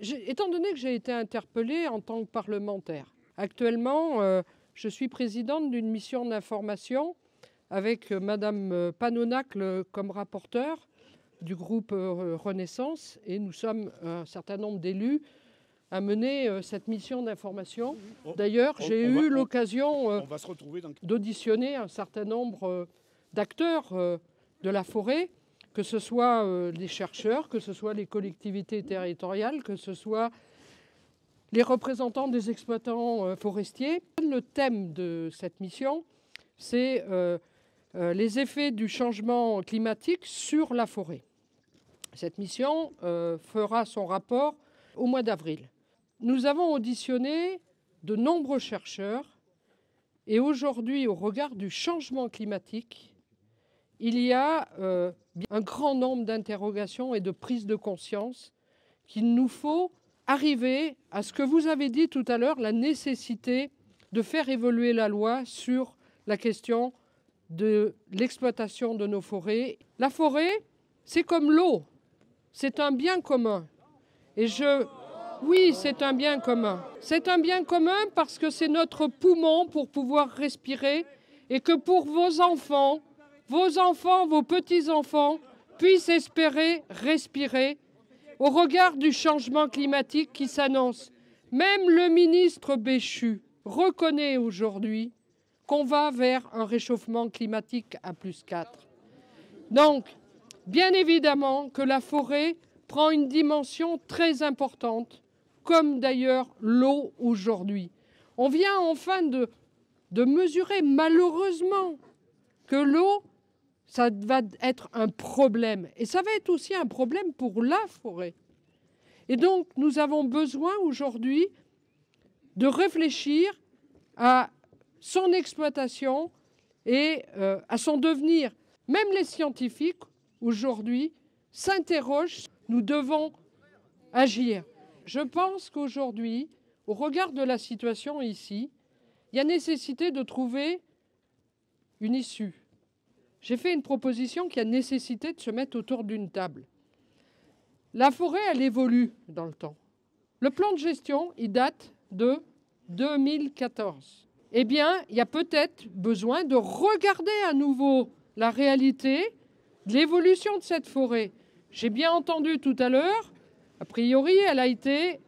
Étant donné que j'ai été interpellée en tant que parlementaire, actuellement, je suis présidente d'une mission d'information avec Madame Panonacle comme rapporteure du groupe Renaissance, et nous sommes un certain nombre d'élus à mener cette mission d'information. D'ailleurs, j'ai eu l'occasion d'auditionner un certain nombre d'acteurs de la forêt, que ce soit les chercheurs, que ce soit les collectivités territoriales, que ce soit les représentants des exploitants forestiers. Le thème de cette mission, c'est les effets du changement climatique sur la forêt. Cette mission fera son rapport au mois d'avril. Nous avons auditionné de nombreux chercheurs et aujourd'hui, au regard du changement climatique, il y a un grand nombre d'interrogations et de prises de conscience qu'il nous faut arriver à ce que vous avez dit tout à l'heure, la nécessité de faire évoluer la loi sur la question de l'exploitation de nos forêts. La forêt, c'est comme l'eau, c'est un bien commun. Oui, c'est un bien commun. C'est un bien commun parce que c'est notre poumon pour pouvoir respirer et que pour vos enfants, vos petits-enfants puissent espérer respirer au regard du changement climatique qui s'annonce. Même le ministre Béchu reconnaît aujourd'hui qu'on va vers un réchauffement climatique à +4. Donc, bien évidemment que la forêt prend une dimension très importante, comme d'ailleurs l'eau aujourd'hui. On vient enfin de mesurer malheureusement que l'eau, ça va être un problème. Et ça va être aussi un problème pour la forêt. Et donc, nous avons besoin aujourd'hui de réfléchir à son exploitation et à son devenir. Même les scientifiques, aujourd'hui, s'interrogent. Nous devons agir. Je pense qu'aujourd'hui, au regard de la situation ici, il y a nécessité de trouver une issue. J'ai fait une proposition qui a nécessité de se mettre autour d'une table. La forêt, elle évolue dans le temps. Le plan de gestion, il date de 2014. Eh bien, il y a peut-être besoin de regarder à nouveau la réalité de l'évolution de cette forêt. J'ai bien entendu tout à l'heure, a priori, elle a été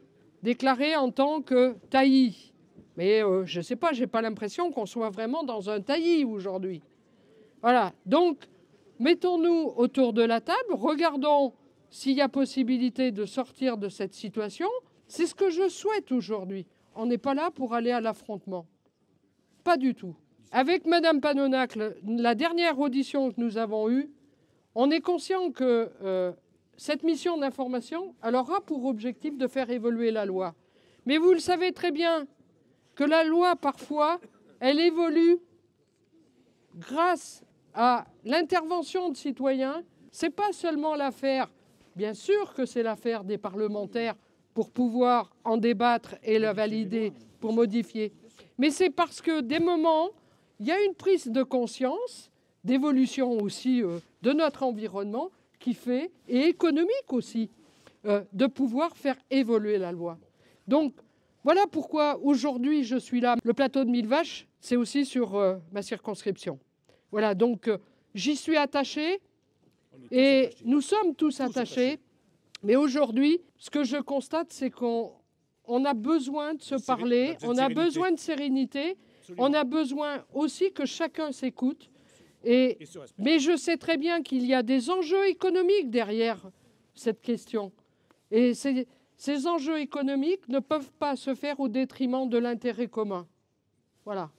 déclarée en tant que taillis. Mais je ne sais pas, je n'ai pas l'impression qu'on soit vraiment dans un taillis aujourd'hui. Voilà, donc mettons-nous autour de la table, regardons s'il y a possibilité de sortir de cette situation. C'est ce que je souhaite aujourd'hui. On n'est pas là pour aller à l'affrontement. Pas du tout. Avec Madame Panonacle, la dernière audition que nous avons eue, on est conscient que cette mission d'information, elle aura pour objectif de faire évoluer la loi. Mais vous le savez très bien que la loi, parfois, elle évolue grâce à l'intervention de citoyens. Ce n'est pas seulement l'affaire, bien sûr que c'est l'affaire des parlementaires pour pouvoir en débattre et la valider, pour modifier. Mais c'est parce que des moments, il y a une prise de conscience, d'évolution aussi de notre environnement qui fait, et économique aussi, de pouvoir faire évoluer la loi. Donc, voilà pourquoi aujourd'hui je suis là. Le plateau de 1000 vaches, c'est aussi sur ma circonscription. Voilà, donc j'y suis attachée et nous sommes tous attachés. Mais aujourd'hui, ce que je constate, c'est qu'on a besoin de se parler, on a besoin de sérénité, on a besoin aussi que chacun s'écoute. Mais je sais très bien qu'il y a des enjeux économiques derrière cette question. Et ces enjeux économiques ne peuvent pas se faire au détriment de l'intérêt commun. Voilà.